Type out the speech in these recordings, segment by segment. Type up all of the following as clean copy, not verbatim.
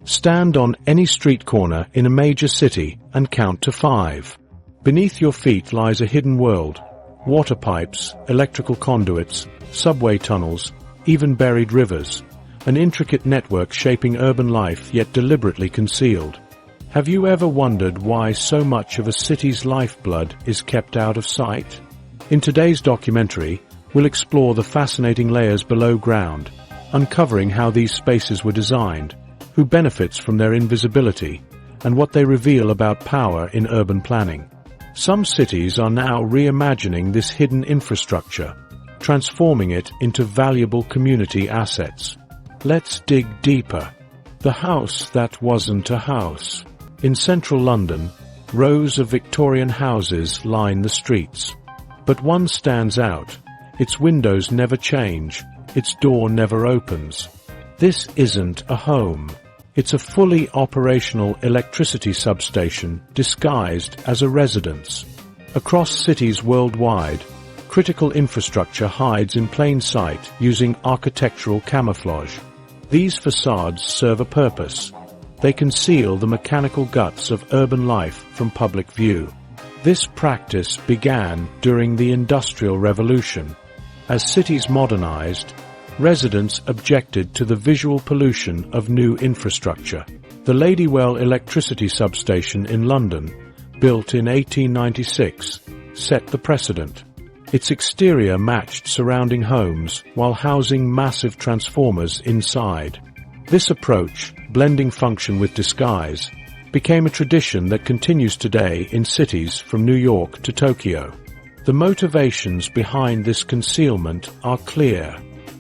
Stand on any street corner in a major city and count to 5. Beneath your feet lies a hidden world. Water pipes, electrical conduits, subway tunnels, even buried rivers. An intricate network shaping urban life yet deliberately concealed. Have you ever wondered why so much of a city's lifeblood is kept out of sight? In today's documentary, we'll explore the fascinating layers below ground, uncovering how these spaces were designed, who benefits from their invisibility, and what they reveal about power in urban planning. Some cities are now reimagining this hidden infrastructure, transforming it into valuable community assets. Let's dig deeper. The house that wasn't a house. In central London, rows of Victorian houses line the streets. But one stands out. Its windows never change. Its door never opens. This isn't a home. It's a fully operational electricity substation disguised as a residence. Across cities worldwide, critical infrastructure hides in plain sight using architectural camouflage. These facades serve a purpose. They conceal the mechanical guts of urban life from public view. This practice began during the Industrial Revolution. As cities modernized, residents objected to the visual pollution of new infrastructure. The Ladywell electricity substation in London, built in 1896, set the precedent. Its exterior matched surrounding homes while housing massive transformers inside. This approach, blending function with disguise, became a tradition that continues today in cities from New York to Tokyo. The motivations behind this concealment are clear.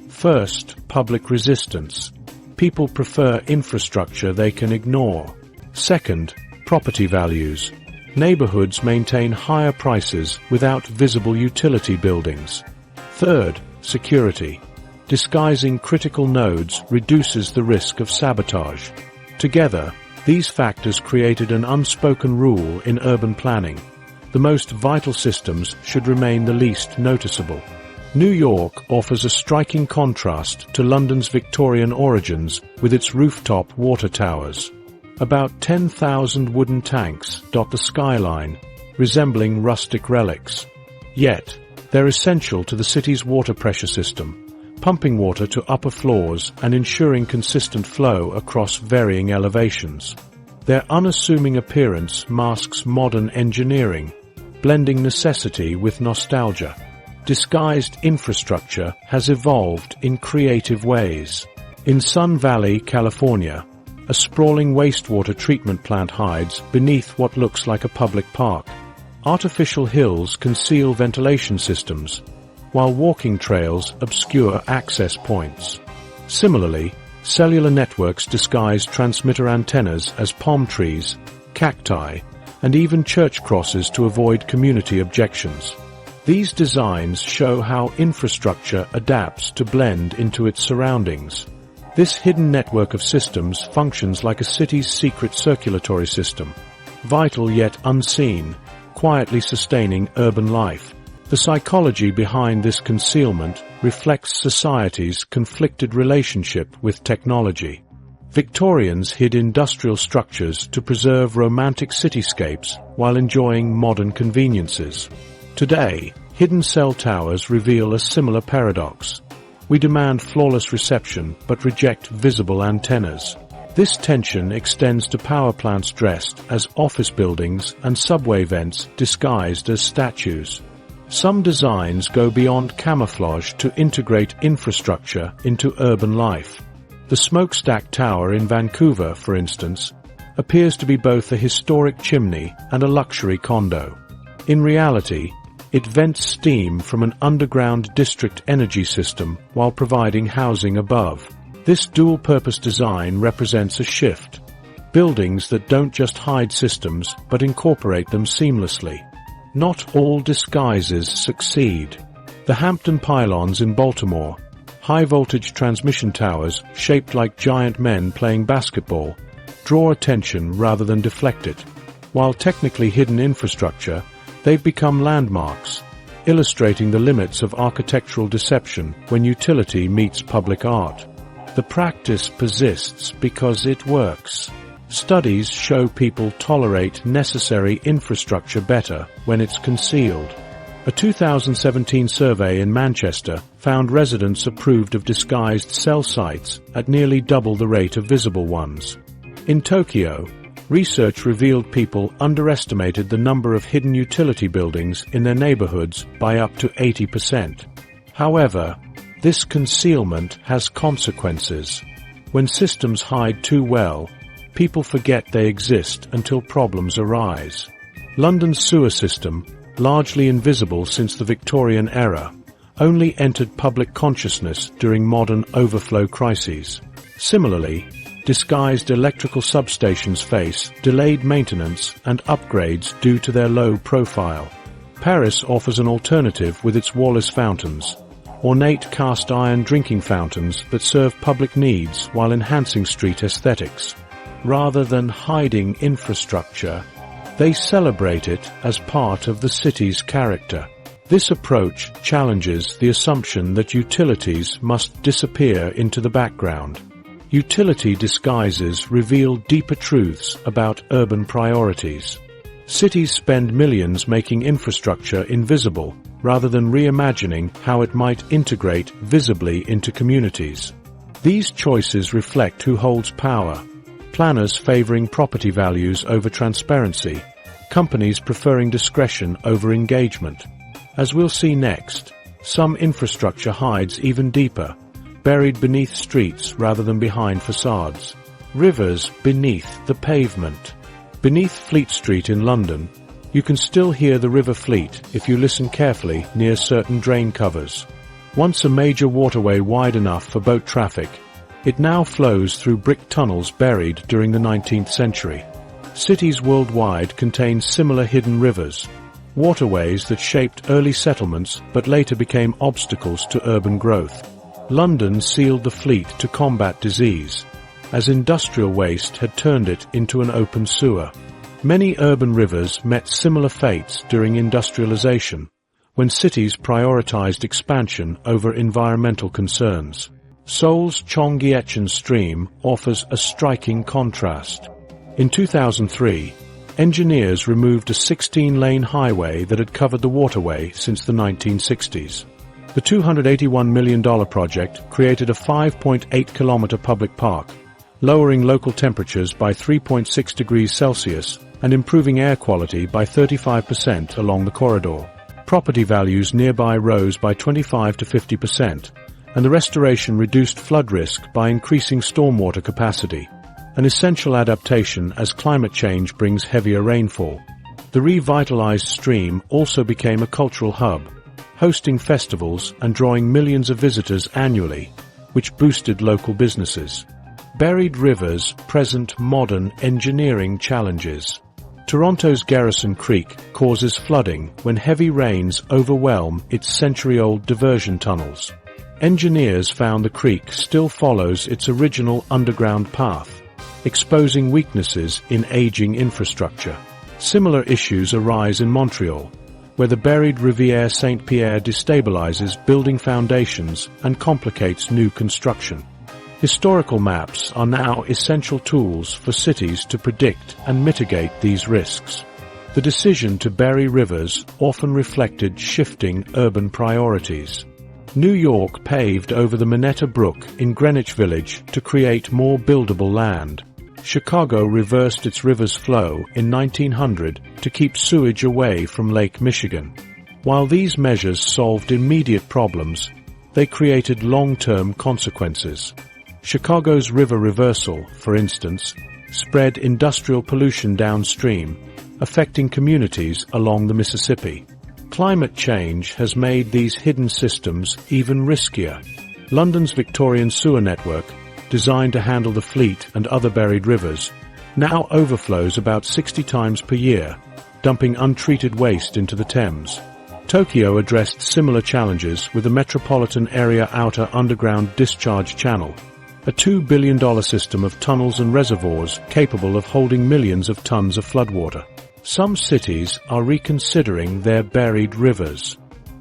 First, public resistance. People prefer infrastructure they can ignore. Second, property values. Neighborhoods maintain higher prices without visible utility buildings. Third, security. Disguising critical nodes reduces the risk of sabotage. Together, these factors created an unspoken rule in urban planning. The most vital systems should remain the least noticeable. New York offers a striking contrast to London's Victorian origins with its rooftop water towers. About 10,000 wooden tanks dot the skyline, resembling rustic relics. Yet, they're essential to the city's water pressure system, pumping water to upper floors and ensuring consistent flow across varying elevations. Their unassuming appearance masks modern engineering, blending necessity with nostalgia. Disguised infrastructure has evolved in creative ways. In Sun Valley, California, a sprawling wastewater treatment plant hides beneath what looks like a public park. Artificial hills conceal ventilation systems, while walking trails obscure access points. Similarly, cellular networks disguise transmitter antennas as palm trees, cacti, and even church crosses to avoid community objections. These designs show how infrastructure adapts to blend into its surroundings. This hidden network of systems functions like a city's secret circulatory system, vital yet unseen, quietly sustaining urban life. The psychology behind this concealment reflects society's conflicted relationship with technology. Victorians hid industrial structures to preserve romantic cityscapes while enjoying modern conveniences. Today, hidden cell towers reveal a similar paradox. We demand flawless reception but reject visible antennas. This tension extends to power plants dressed as office buildings and subway vents disguised as statues. Some designs go beyond camouflage to integrate infrastructure into urban life. The Smokestack Tower in Vancouver, for instance, appears to be both a historic chimney and a luxury condo. In reality, it vents steam from an underground district energy system while providing housing above. This dual-purpose design represents a shift. Buildings that don't just hide systems but incorporate them seamlessly. Not all disguises succeed. The Hampton pylons in Baltimore, high-voltage transmission towers shaped like giant men playing basketball, draw attention rather than deflect it. While technically hidden infrastructure, they've become landmarks, illustrating the limits of architectural deception when utility meets public art. The practice persists because it works. Studies show people tolerate necessary infrastructure better when it's concealed. A 2017 survey in Manchester found residents approved of disguised cell sites at nearly double the rate of visible ones. In Tokyo, research revealed people underestimated the number of hidden utility buildings in their neighborhoods by up to 80%. However, this concealment has consequences. When systems hide too well, people forget they exist until problems arise. London's sewer system, largely invisible since the Victorian era, only entered public consciousness during modern overflow crises. Similarly, disguised electrical substations face delayed maintenance and upgrades due to their low profile. Paris offers an alternative with its Wallace fountains, ornate cast-iron drinking fountains that serve public needs while enhancing street aesthetics. Rather than hiding infrastructure, they celebrate it as part of the city's character. This approach challenges the assumption that utilities must disappear into the background. Utility disguises reveal deeper truths about urban priorities. Cities spend millions making infrastructure invisible, rather than reimagining how it might integrate visibly into communities. These choices reflect who holds power. Planners favoring property values over transparency, companies preferring discretion over engagement. As we'll see next, some infrastructure hides even deeper, buried beneath streets rather than behind facades. Rivers beneath the pavement. Beneath Fleet Street in London, you can still hear the River Fleet if you listen carefully near certain drain covers. Once a major waterway wide enough for boat traffic, it now flows through brick tunnels buried during the 19th century. Cities worldwide contain similar hidden rivers, waterways that shaped early settlements but later became obstacles to urban growth. London sealed the Fleet to combat disease, as industrial waste had turned it into an open sewer. Many urban rivers met similar fates during industrialization, when cities prioritized expansion over environmental concerns. Seoul's Cheonggyecheon stream offers a striking contrast. In 2003, engineers removed a 16-lane highway that had covered the waterway since the 1960s. The $281 million project created a 5.8-kilometer public park, lowering local temperatures by 3.6 degrees Celsius and improving air quality by 35% along the corridor. Property values nearby rose by 25 to 50%, and the restoration reduced flood risk by increasing stormwater capacity, an essential adaptation as climate change brings heavier rainfall. The revitalized stream also became a cultural hub, hosting festivals and drawing millions of visitors annually, which boosted local businesses. Buried rivers present modern engineering challenges. Toronto's Garrison Creek causes flooding when heavy rains overwhelm its century-old diversion tunnels. Engineers found the creek still follows its original underground path, exposing weaknesses in aging infrastructure. Similar issues arise in Montreal, where the buried Rivière Saint-Pierre destabilizes building foundations and complicates new construction. Historical maps are now essential tools for cities to predict and mitigate these risks. The decision to bury rivers often reflected shifting urban priorities. New York paved over the Minetta Brook in Greenwich Village to create more buildable land. Chicago reversed its river's flow in 1900 to keep sewage away from Lake Michigan. While these measures solved immediate problems, they created long-term consequences. Chicago's river reversal, for instance, spread industrial pollution downstream, affecting communities along the Mississippi. Climate change has made these hidden systems even riskier. London's Victorian sewer network, designed to handle the Fleet and other buried rivers, now overflows about 60 times per year, dumping untreated waste into the Thames. Tokyo addressed similar challenges with the Metropolitan Area Outer Underground Discharge Channel, a $2 billion system of tunnels and reservoirs capable of holding millions of tons of floodwater. Some cities are reconsidering their buried rivers.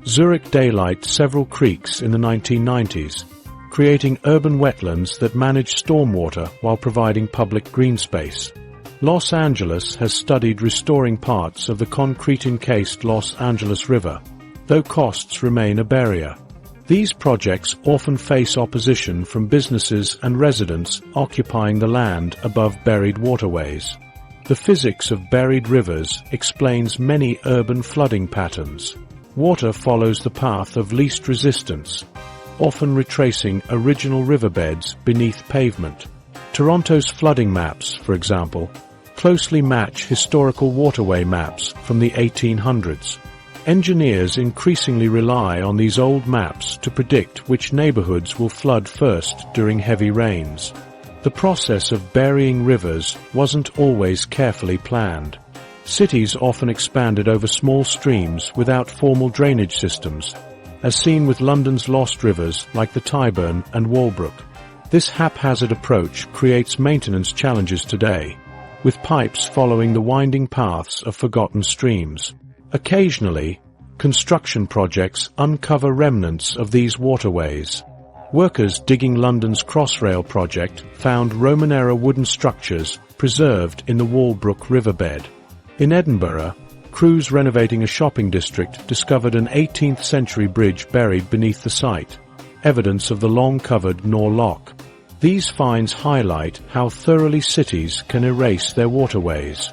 Zurich daylighted several creeks in the 1990s, creating urban wetlands that manage stormwater while providing public green space. Los Angeles has studied restoring parts of the concrete-encased Los Angeles River, though costs remain a barrier. These projects often face opposition from businesses and residents occupying the land above buried waterways. The physics of buried rivers explains many urban flooding patterns. Water follows the path of least resistance, often retracing original riverbeds beneath pavement. Toronto's flooding maps, for example, closely match historical waterway maps from the 1800s. Engineers increasingly rely on these old maps to predict which neighborhoods will flood first during heavy rains. The process of burying rivers wasn't always carefully planned. Cities often expanded over small streams without formal drainage systems, as seen with London's lost rivers like the Tyburn and Walbrook. This haphazard approach creates maintenance challenges today, with pipes following the winding paths of forgotten streams. Occasionally, construction projects uncover remnants of these waterways. Workers digging London's Crossrail project found Roman-era wooden structures preserved in the Walbrook riverbed. In Edinburgh, crews renovating a shopping district discovered an 18th-century bridge buried beneath the site, evidence of the long-covered Nor Loch. These finds highlight how thoroughly cities can erase their waterways.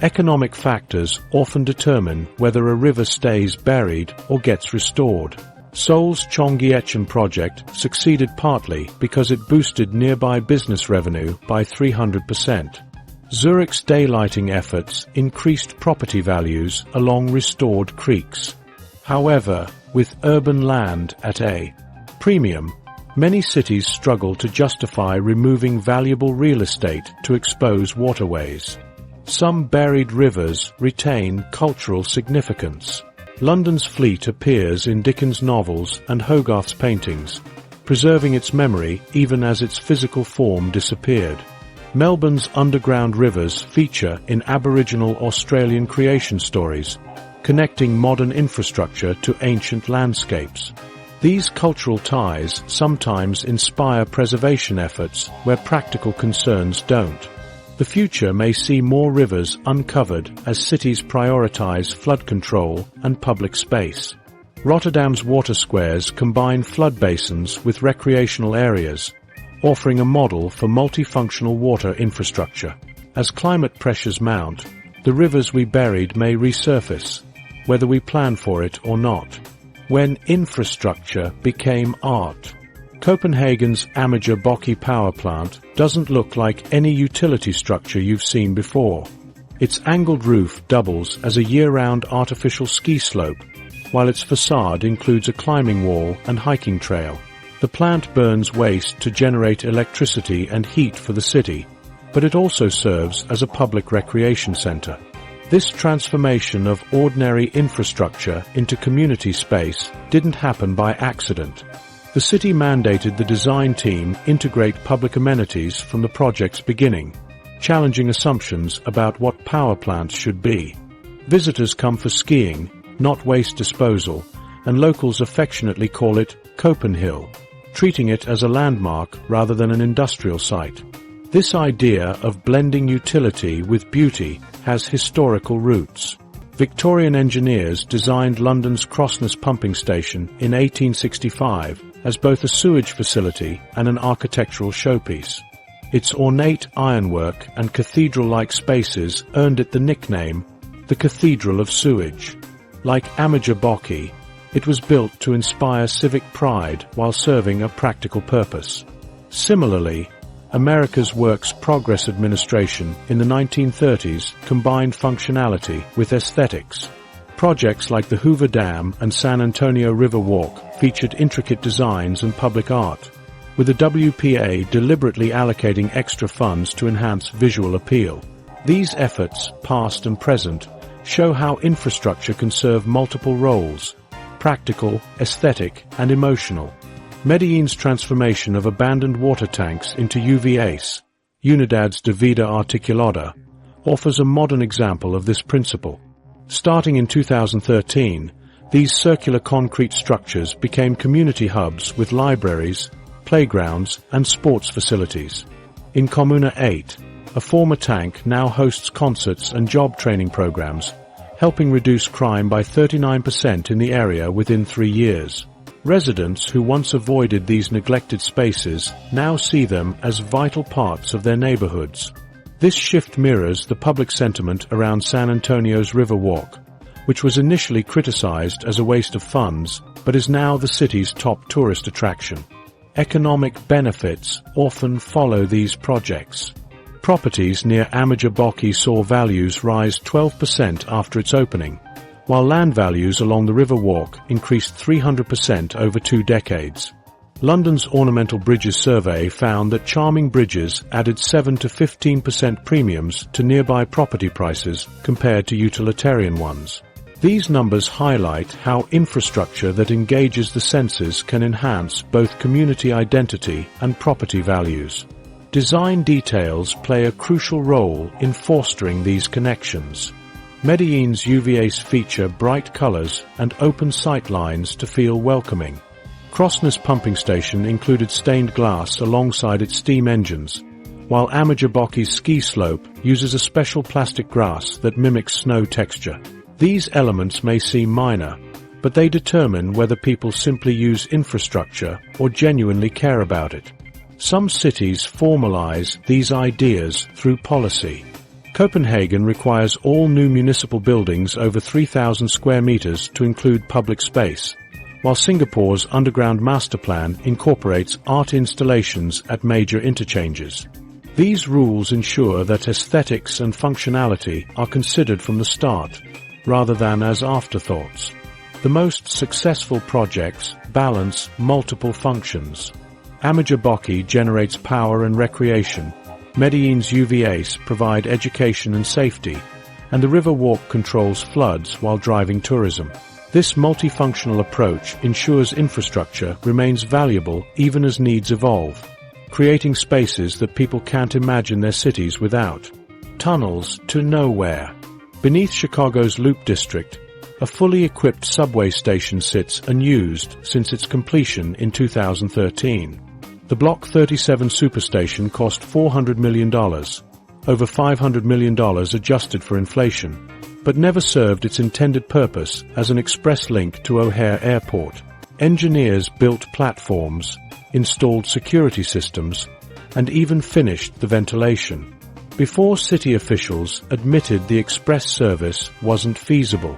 Economic factors often determine whether a river stays buried or gets restored. Seoul's Cheonggyecheon project succeeded partly because it boosted nearby business revenue by 300%. Zurich's daylighting efforts increased property values along restored creeks. However, with urban land at a premium, many cities struggle to justify removing valuable real estate to expose waterways. Some buried rivers retain cultural significance. London's Fleet appears in Dickens' novels and Hogarth's paintings, preserving its memory even as its physical form disappeared. Melbourne's underground rivers feature in Aboriginal Australian creation stories, connecting modern infrastructure to ancient landscapes. These cultural ties sometimes inspire preservation efforts where practical concerns don't. The future may see more rivers uncovered as cities prioritize flood control and public space. Rotterdam's water squares combine flood basins with recreational areas, offering a model for multifunctional water infrastructure. As climate pressures mount, the rivers we buried may resurface, whether we plan for it or not. When infrastructure became art. Copenhagen's Geopolitical power plant doesn't look like any utility structure you've seen before. Its angled roof doubles as a year-round artificial ski slope, while its facade includes a climbing wall and hiking trail. The plant burns waste to generate electricity and heat for the city, but it also serves as a public recreation center. This transformation of ordinary infrastructure into community space didn't happen by accident. The city mandated the design team integrate public amenities from the project's beginning, challenging assumptions about what power plants should be. Visitors come for skiing, not waste disposal, and locals affectionately call it Copenhill, treating it as a landmark rather than an industrial site. This idea of blending utility with beauty has historical roots. Victorian engineers designed London's Crossness pumping station in 1865 as both a sewage facility and an architectural showpiece. Its ornate ironwork and cathedral-like spaces earned it the nickname, the Cathedral of Sewage. Like Geopolitical, it was built to inspire civic pride while serving a practical purpose. Similarly, America's Works Progress Administration in the 1930s combined functionality with aesthetics. Projects like the Hoover Dam and San Antonio River Walk featured intricate designs and public art, with the WPA deliberately allocating extra funds to enhance visual appeal. These efforts, past and present, show how infrastructure can serve multiple roles: practical, aesthetic, and emotional. Medellin's transformation of abandoned water tanks into UVAs, Unidades de Vida Articulada, offers a modern example of this principle. Starting in 2013, these circular concrete structures became community hubs with libraries, playgrounds, and sports facilities. In Comuna 8, a former tank now hosts concerts and job training programs, helping reduce crime by 39% in the area within 3 years. Residents who once avoided these neglected spaces now see them as vital parts of their neighborhoods. This shift mirrors the public sentiment around San Antonio's River Walk, which was initially criticized as a waste of funds, but is now the city's top tourist attraction. Economic benefits often follow these projects. Properties near Amajabokki saw values rise 12% after its opening, while land values along the River Walk increased 300% over 2 decades. London's Ornamental Bridges survey found that charming bridges added 7 to 15% premiums to nearby property prices compared to utilitarian ones. These numbers highlight how infrastructure that engages the senses can enhance both community identity and property values. Design details play a crucial role in fostering these connections. Medellin's UVAs feature bright colors and open sight lines to feel welcoming. Krosna's pumping station included stained glass alongside its steam engines, while Amajabokki's ski slope uses a special plastic grass that mimics snow texture. These elements may seem minor, but they determine whether people simply use infrastructure or genuinely care about it. Some cities formalize these ideas through policy. Copenhagen requires all new municipal buildings over 3,000 square meters to include public space, while Singapore's underground master plan incorporates art installations at major interchanges. These rules ensure that aesthetics and functionality are considered from the start, rather than as afterthoughts. The most successful projects balance multiple functions. Amajabokki generates power and recreation, Medellin's UVAs provide education and safety, and the River Walk controls floods while driving tourism. This multifunctional approach ensures infrastructure remains valuable even as needs evolve, creating spaces that people can't imagine their cities without. Tunnels to nowhere. Beneath Chicago's Loop District, a fully equipped subway station sits unused since its completion in 2013. The Block 37 superstation cost $400 million, over $500 million adjusted for inflation, but never served its intended purpose as an express link to O'Hare Airport. Engineers built platforms, installed security systems, and even finished the ventilation before city officials admitted the express service wasn't feasible.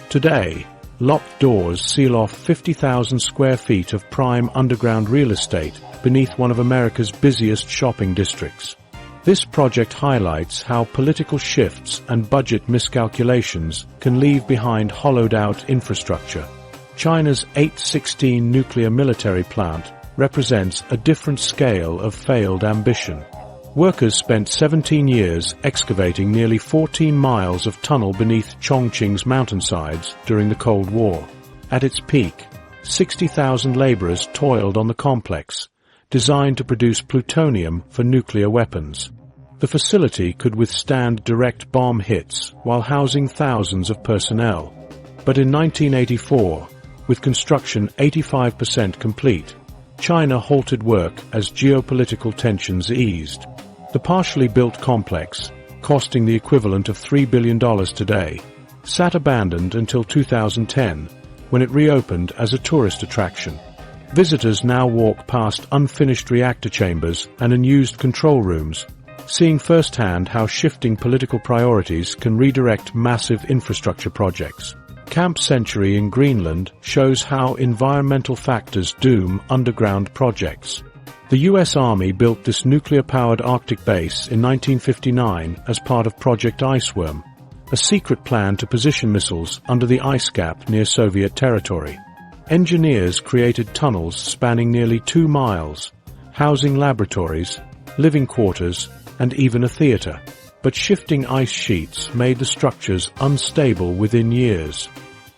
Today, locked doors seal off 50,000 square feet of prime underground real estate beneath one of America's busiest shopping districts. This project highlights how political shifts and budget miscalculations can leave behind hollowed-out infrastructure. China's 816 nuclear military plant represents a different scale of failed ambition. Workers spent 17 years excavating nearly 14 miles of tunnel beneath Chongqing's mountainsides during the Cold War. At its peak, 60,000 laborers toiled on the complex, designed to produce plutonium for nuclear weapons. The facility could withstand direct bomb hits while housing thousands of personnel. But in 1984, with construction 85% complete, China halted work as geopolitical tensions eased. The partially built complex, costing the equivalent of $3 billion today, sat abandoned until 2010, when it reopened as a tourist attraction. Visitors now walk past unfinished reactor chambers and unused control rooms, seeing firsthand how shifting political priorities can redirect massive infrastructure projects. Camp Century in Greenland shows how environmental factors doom underground projects. The U.S. Army built this nuclear-powered Arctic base in 1959 as part of Project Iceworm, a secret plan to position missiles under the ice cap near Soviet territory. Engineers created tunnels spanning nearly 2 miles, housing laboratories, living quarters, and even a theater. But shifting ice sheets made the structures unstable within years.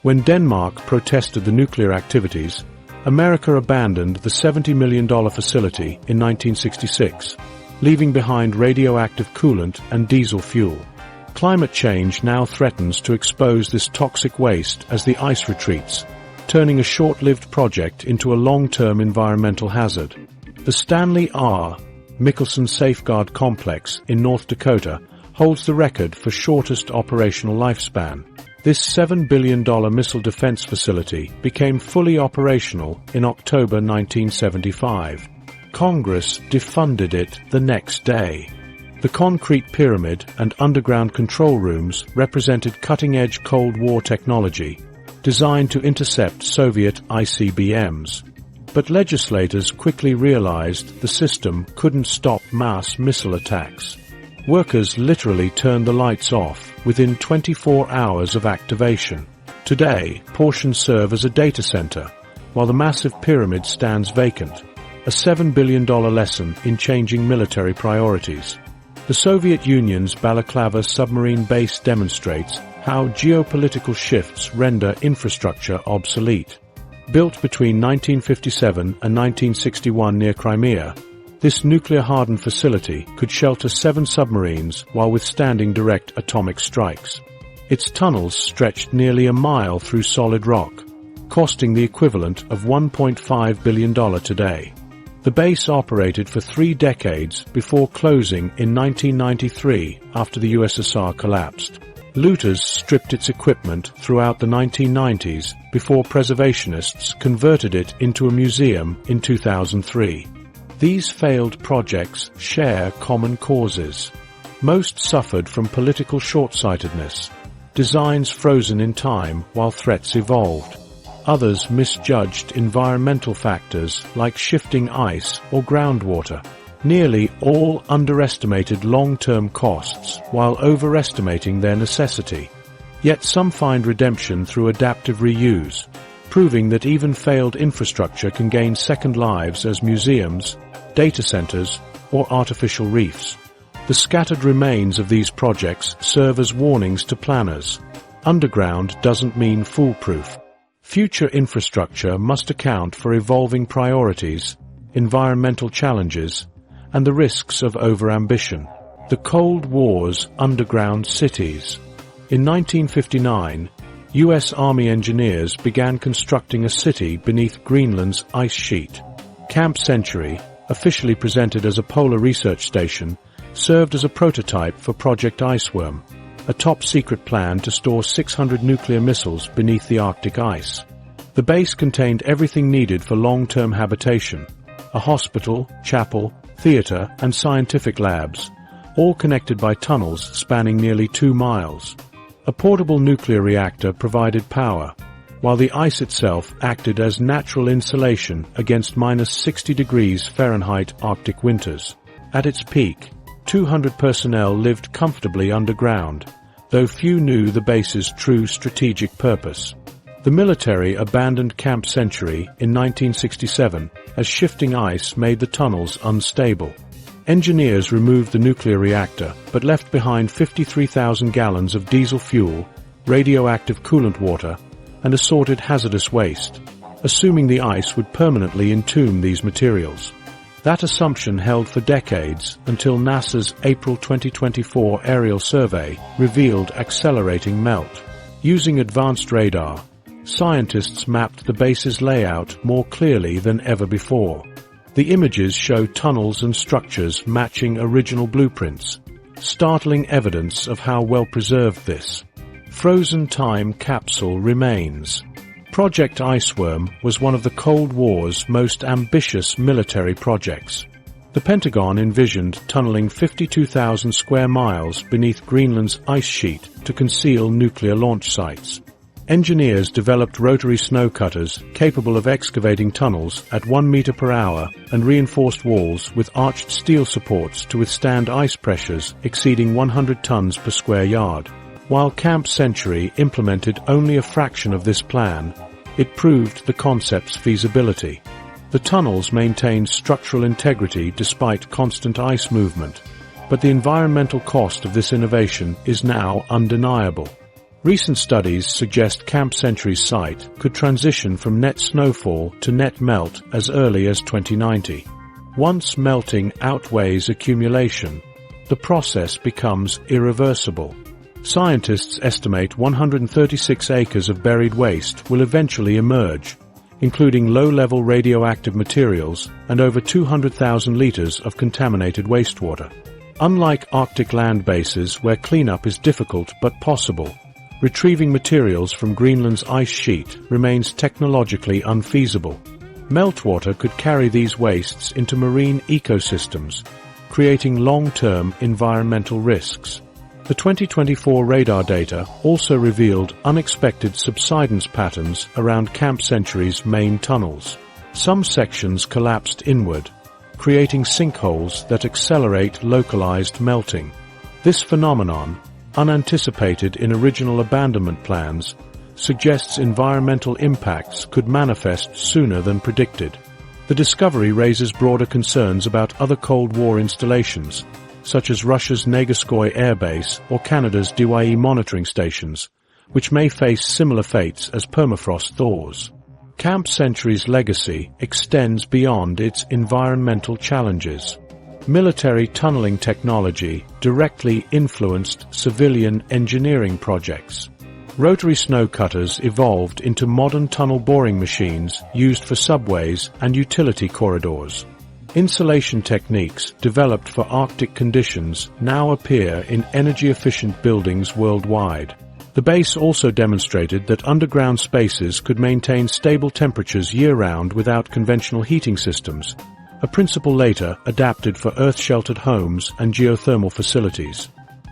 When Denmark protested the nuclear activities, America abandoned the $70 million facility in 1966, leaving behind radioactive coolant and diesel fuel. Climate change now threatens to expose this toxic waste as the ice retreats, turning a short-lived project into a long-term environmental hazard. The Stanley R. Michelson Safeguard Complex in North Dakota holds the record for shortest operational lifespan. This $7 billion missile defense facility became fully operational in October 1975. Congress defunded it the next day. The concrete pyramid and underground control rooms represented cutting-edge Cold War technology, designed to intercept Soviet ICBMs. But legislators quickly realized the system couldn't stop mass missile attacks. Workers literally turned the lights off within 24 hours of activation. Today, portions serve as a data center, while the massive pyramid stands vacant, a $7 billion lesson in changing military priorities. The Soviet Union's Balaclava submarine base demonstrates how geopolitical shifts render infrastructure obsolete. Built between 1957 and 1961 near Crimea, this nuclear-hardened facility could shelter 7 submarines while withstanding direct atomic strikes. Its tunnels stretched nearly a mile through solid rock, costing the equivalent of $1.5 billion today. The base operated for 3 decades before closing in 1993 after the USSR collapsed. Looters stripped its equipment throughout the 1990s before preservationists converted it into a museum in 2003. These failed projects share common causes. Most suffered from political short-sightedness, designs frozen in time while threats evolved. Others misjudged environmental factors like shifting ice or groundwater. Nearly all underestimated long-term costs while overestimating their necessity. Yet some find redemption through adaptive reuse, proving that even failed infrastructure can gain second lives as museums, data centers, or artificial reefs. The scattered remains of these projects serve as warnings to planners. Underground doesn't mean foolproof. Future infrastructure must account for evolving priorities, environmental challenges, and the risks of overambition. The Cold War's underground cities. In 1959, U.S. Army engineers began constructing a city beneath Greenland's ice sheet. Camp Century, officially presented as a polar research station, served as a prototype for Project Iceworm, a top-secret plan to store 600 nuclear missiles beneath the Arctic ice. The base contained everything needed for long-term habitation: a hospital, chapel, theater, and scientific labs, all connected by tunnels spanning nearly 2 miles. A portable nuclear reactor provided power, while the ice itself acted as natural insulation against -60 degrees Fahrenheit Arctic winters. At its peak, 200 personnel lived comfortably underground, though few knew the base's true strategic purpose. The military abandoned Camp Century in 1967 as shifting ice made the tunnels unstable. Engineers removed the nuclear reactor but left behind 53,000 gallons of diesel fuel, radioactive coolant water, and assorted hazardous waste, assuming the ice would permanently entomb these materials. That assumption held for decades until NASA's April 2024 aerial survey revealed accelerating melt. Using advanced radar, scientists mapped the base's layout more clearly than ever before. The images show tunnels and structures matching original blueprints, startling evidence of how well preserved this frozen time capsule remains. Project Iceworm was one of the Cold War's most ambitious military projects. The Pentagon envisioned tunneling 52,000 square miles beneath Greenland's ice sheet to conceal nuclear launch sites. Engineers developed rotary snow cutters capable of excavating tunnels at 1 meter per hour and reinforced walls with arched steel supports to withstand ice pressures exceeding 100 tons per square yard. While Camp Century implemented only a fraction of this plan, it proved the concept's feasibility. The tunnels maintained structural integrity despite constant ice movement, but the environmental cost of this innovation is now undeniable. Recent studies suggest Camp Century's site could transition from net snowfall to net melt as early as 2090. Once melting outweighs accumulation, the process becomes irreversible. Scientists estimate 136 acres of buried waste will eventually emerge, including low-level radioactive materials and over 200,000 liters of contaminated wastewater. Unlike Arctic land bases where cleanup is difficult but possible, retrieving materials from Greenland's ice sheet remains technologically unfeasible. Meltwater could carry these wastes into marine ecosystems, creating long-term environmental risks. The 2024 radar data also revealed unexpected subsidence patterns around Camp Century's main tunnels. Some sections collapsed inward, creating sinkholes that accelerate localized melting. This phenomenon, unanticipated in original abandonment plans, suggests environmental impacts could manifest sooner than predicted. The discovery raises broader concerns about other Cold War installations, such as Russia's Neguskoye Air Base or Canada's Dwye monitoring stations, which may face similar fates as permafrost thaws. Camp Century's legacy extends beyond its environmental challenges. Military tunneling technology directly influenced civilian engineering projects. Rotary snow cutters evolved into modern tunnel boring machines used for subways and utility corridors. Insulation techniques developed for Arctic conditions now appear in energy-efficient buildings worldwide. The base also demonstrated that underground spaces could maintain stable temperatures year-round without conventional heating systems, a principle later adapted for earth-sheltered homes and geothermal facilities.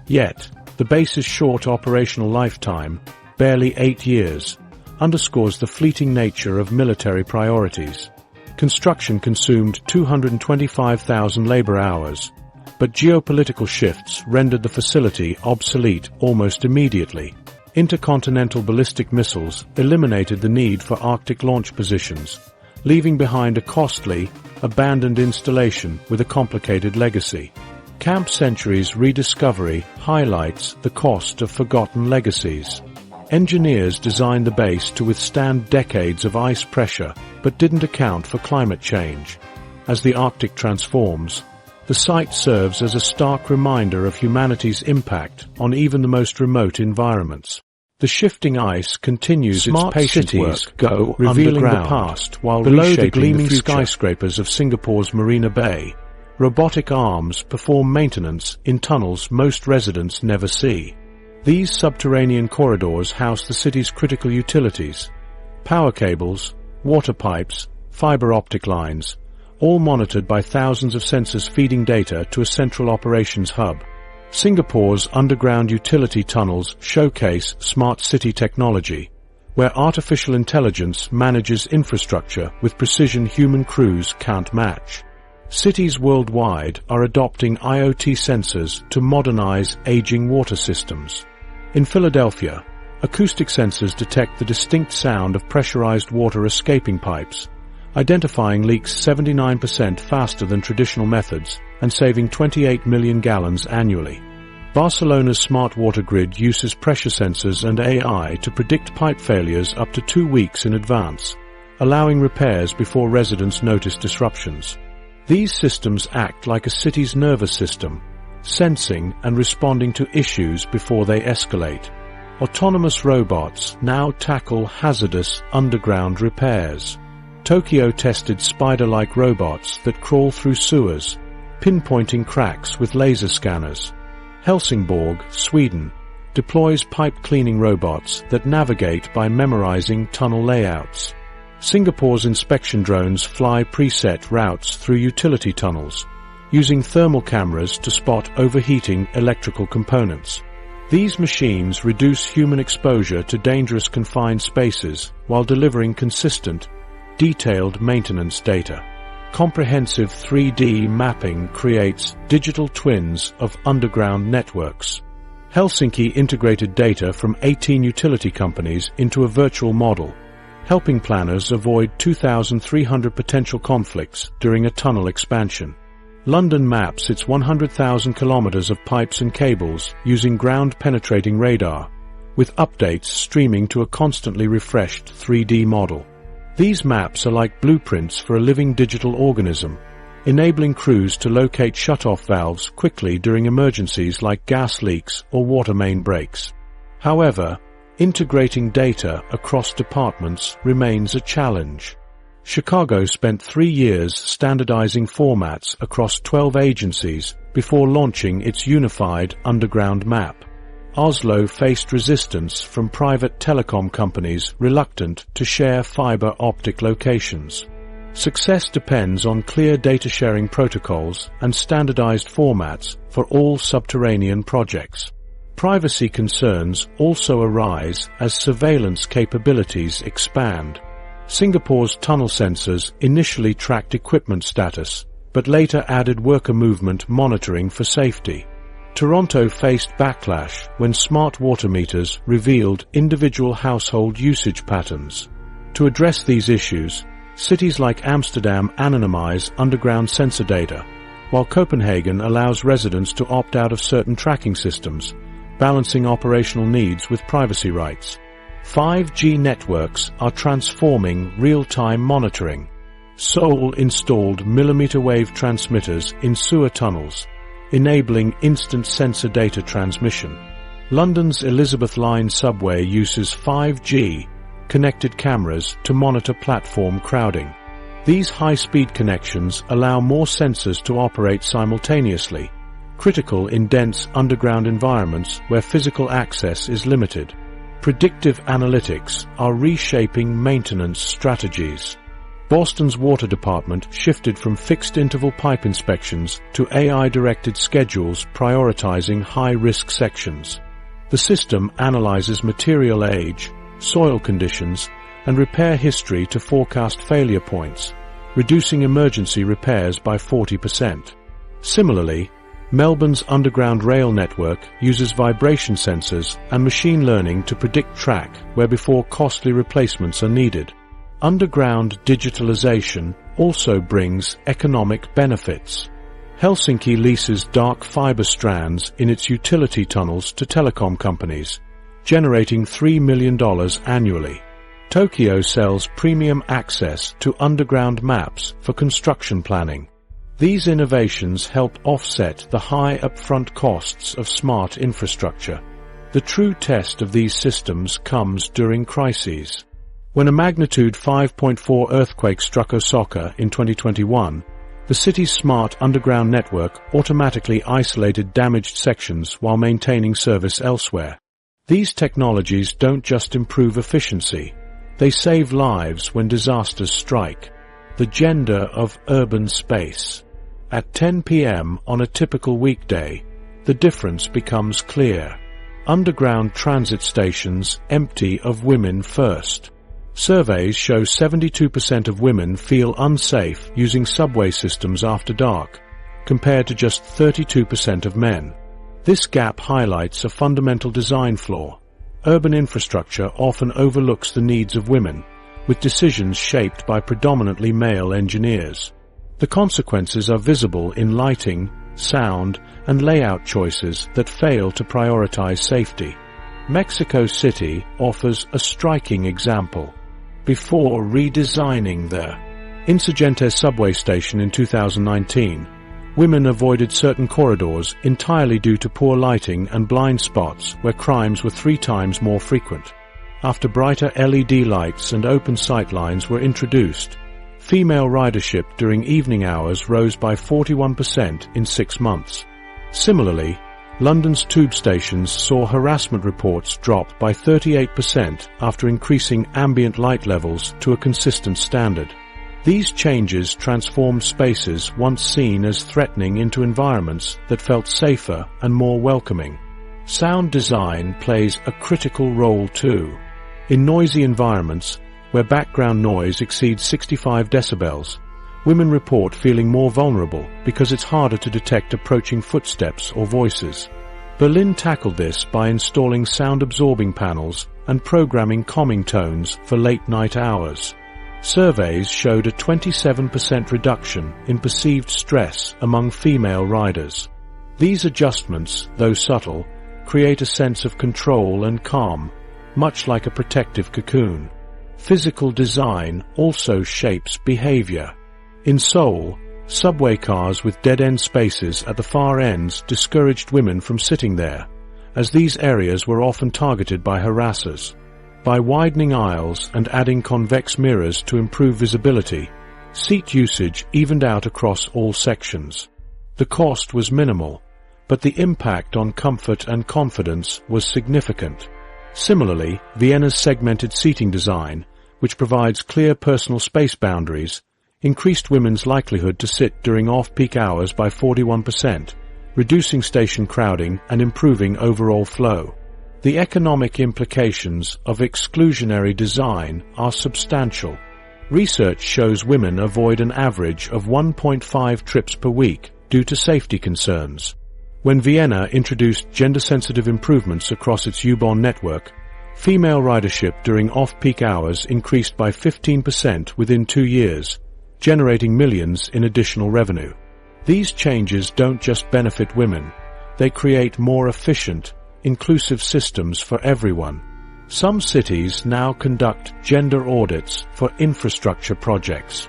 Yet, the base's short operational lifetime, barely 8 years, underscores the fleeting nature of military priorities. Construction consumed 225,000 labor hours, but geopolitical shifts rendered the facility obsolete almost immediately. Intercontinental ballistic missiles eliminated the need for Arctic launch positions, leaving behind a costly, abandoned installation with a complicated legacy. Camp Century's rediscovery highlights the cost of forgotten legacies. Engineers designed the base to withstand decades of ice pressure, but didn't account for climate change. As the Arctic transforms, the site serves as a stark reminder of humanity's impact on even the most remote environments. The shifting ice continues its patient work, revealing the past while below the gleaming skyscrapers of Singapore's Marina Bay. Robotic arms perform maintenance in tunnels most residents never see. These subterranean corridors house the city's critical utilities: power cables, water pipes, fiber optic lines, all monitored by thousands of sensors feeding data to a central operations hub. Singapore's underground utility tunnels showcase smart city technology, where artificial intelligence manages infrastructure with precision human crews can't match. Cities worldwide are adopting IoT sensors to modernize aging water systems. In Philadelphia, acoustic sensors detect the distinct sound of pressurized water escaping pipes, identifying leaks 79% faster than traditional methods and saving 28 million gallons annually. Barcelona's smart water grid uses pressure sensors and AI to predict pipe failures up to 2 weeks in advance, allowing repairs before residents notice disruptions. These systems act like a city's nervous system, sensing and responding to issues before they escalate. Autonomous robots now tackle hazardous underground repairs. Tokyo tested spider-like robots that crawl through sewers, pinpointing cracks with laser scanners. Helsingborg, Sweden, deploys pipe cleaning robots that navigate by memorizing tunnel layouts. Singapore's inspection drones fly preset routes through utility tunnels, using thermal cameras to spot overheating electrical components. These machines reduce human exposure to dangerous confined spaces while delivering consistent, detailed maintenance data. Comprehensive 3D mapping creates digital twins of underground networks. Helsinki integrated data from 18 utility companies into a virtual model, helping planners avoid 2,300 potential conflicts during a tunnel expansion. London maps its 100,000 kilometers of pipes and cables using ground-penetrating radar, with updates streaming to a constantly refreshed 3D model. These maps are like blueprints for a living digital organism, enabling crews to locate shut-off valves quickly during emergencies like gas leaks or water main breaks. However, integrating data across departments remains a challenge. Chicago spent 3 years standardizing formats across 12 agencies before launching its unified underground map. Oslo faced resistance from private telecom companies reluctant to share fiber optic locations. Success depends on clear data sharing protocols and standardized formats for all subterranean projects. Privacy concerns also arise as surveillance capabilities expand. Singapore's tunnel sensors initially tracked equipment status, but later added worker movement monitoring for safety. Toronto faced backlash when smart water meters revealed individual household usage patterns. To address these issues, cities like Amsterdam anonymize underground sensor data, while Copenhagen allows residents to opt out of certain tracking systems, balancing operational needs with privacy rights. 5G networks are transforming real-time monitoring. Seoul installed millimeter-wave transmitters in sewer tunnels, enabling instant sensor data transmission. London's Elizabeth Line subway uses 5G connected cameras to monitor platform crowding. These high-speed connections allow more sensors to operate simultaneously, critical in dense underground environments where physical access is limited. Predictive analytics are reshaping maintenance strategies. Boston's water department shifted from fixed-interval pipe inspections to AI-directed schedules prioritizing high-risk sections. The system analyzes material age, soil conditions, and repair history to forecast failure points, reducing emergency repairs by 40%. Similarly, Melbourne's underground rail network uses vibration sensors and machine learning to predict track where before costly replacements are needed. Underground digitalization also brings economic benefits. Helsinki leases dark fiber strands in its utility tunnels to telecom companies, generating $3 million annually. Tokyo sells premium access to underground maps for construction planning. These innovations help offset the high upfront costs of smart infrastructure. The true test of these systems comes during crises. When a magnitude 5.4 earthquake struck Osaka in 2021, the city's smart underground network automatically isolated damaged sections while maintaining service elsewhere. These technologies don't just improve efficiency, they save lives when disasters strike. The gender of urban space. At 10 p.m. on a typical weekday, the difference becomes clear. Underground transit stations empty of women first. Surveys show 72% of women feel unsafe using subway systems after dark, compared to just 32% of men. This gap highlights a fundamental design flaw. Urban infrastructure often overlooks the needs of women, with decisions shaped by predominantly male engineers. The consequences are visible in lighting, sound, and layout choices that fail to prioritize safety. Mexico City offers a striking example. Before redesigning the Insurgentes subway station in 2019, women avoided certain corridors entirely due to poor lighting and blind spots where crimes were 3 times more frequent. After brighter LED lights and open sight lines were introduced, female ridership during evening hours rose by 41% in 6 months. Similarly, London's tube stations saw harassment reports drop by 38% after increasing ambient light levels to a consistent standard. These changes transformed spaces once seen as threatening into environments that felt safer and more welcoming. Sound design plays a critical role too. In noisy environments, where background noise exceeds 65 decibels, women report feeling more vulnerable because it's harder to detect approaching footsteps or voices. Berlin tackled this by installing sound-absorbing panels and programming calming tones for late-night hours. Surveys showed a 27% reduction in perceived stress among female riders. These adjustments, though subtle, create a sense of control and calm, much like a protective cocoon. Physical design also shapes behavior. In Seoul, subway cars with dead-end spaces at the far ends discouraged women from sitting there, as these areas were often targeted by harassers. By widening aisles and adding convex mirrors to improve visibility, seat usage evened out across all sections. The cost was minimal, but the impact on comfort and confidence was significant. Similarly, Vienna's segmented seating design, which provides clear personal space boundaries, increased women's likelihood to sit during off-peak hours by 41%, reducing station crowding and improving overall flow. The economic implications of exclusionary design are substantial. Research shows women avoid an average of 1.5 trips per week due to safety concerns. When Vienna introduced gender-sensitive improvements across its U-Bahn network, female ridership during off-peak hours increased by 15% within 2 years, generating millions in additional revenue. These changes don't just benefit women, they create more efficient, inclusive systems for everyone. Some cities now conduct gender audits for infrastructure projects.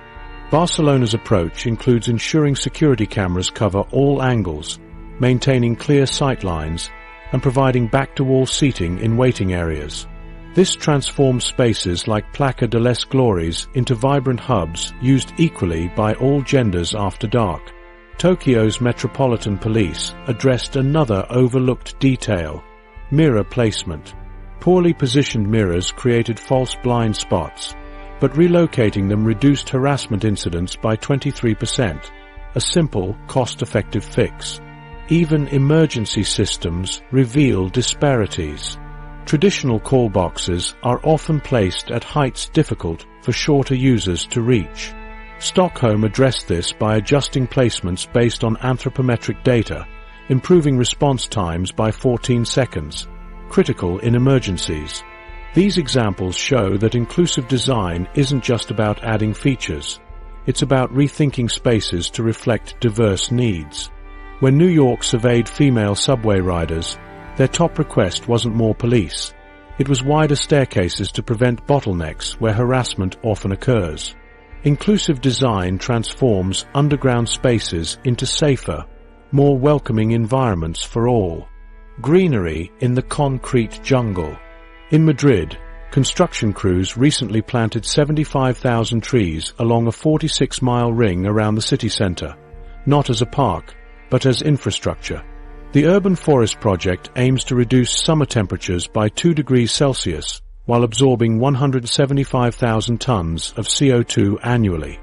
Barcelona's approach includes ensuring security cameras cover all angles, maintaining clear sight lines, and providing back-to-wall seating in waiting areas. This transforms spaces like Plaza de les Glories into vibrant hubs used equally by all genders after dark. Tokyo's Metropolitan Police addressed another overlooked detail: mirror placement. Poorly positioned mirrors created false blind spots, but relocating them reduced harassment incidents by 23%, a simple, cost-effective fix. Even emergency systems reveal disparities. Traditional call boxes are often placed at heights difficult for shorter users to reach. Stockholm addressed this by adjusting placements based on anthropometric data, improving response times by 14 seconds, critical in emergencies. These examples show that inclusive design isn't just about adding features. It's about rethinking spaces to reflect diverse needs. When New York surveyed female subway riders, their top request wasn't more police. It was wider staircases to prevent bottlenecks where harassment often occurs. Inclusive design transforms underground spaces into safer, more welcoming environments for all. Greenery in the concrete jungle. In Madrid, construction crews recently planted 75,000 trees along a 46-mile ring around the city center, not as a park, but as infrastructure. The Urban Forest Project aims to reduce summer temperatures by 2 degrees Celsius, while absorbing 175,000 tons of CO2 annually.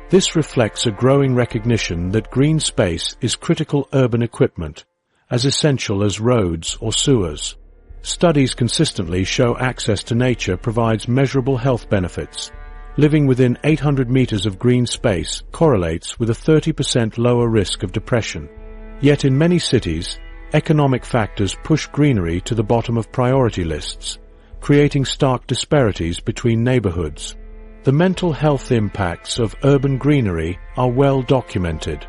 This reflects a growing recognition that green space is critical urban equipment, as essential as roads or sewers. Studies consistently show access to nature provides measurable health benefits. Living within 800 meters of green space correlates with a 30% lower risk of depression. Yet in many cities, economic factors push greenery to the bottom of priority lists, creating stark disparities between neighborhoods. The mental health impacts of urban greenery are well documented.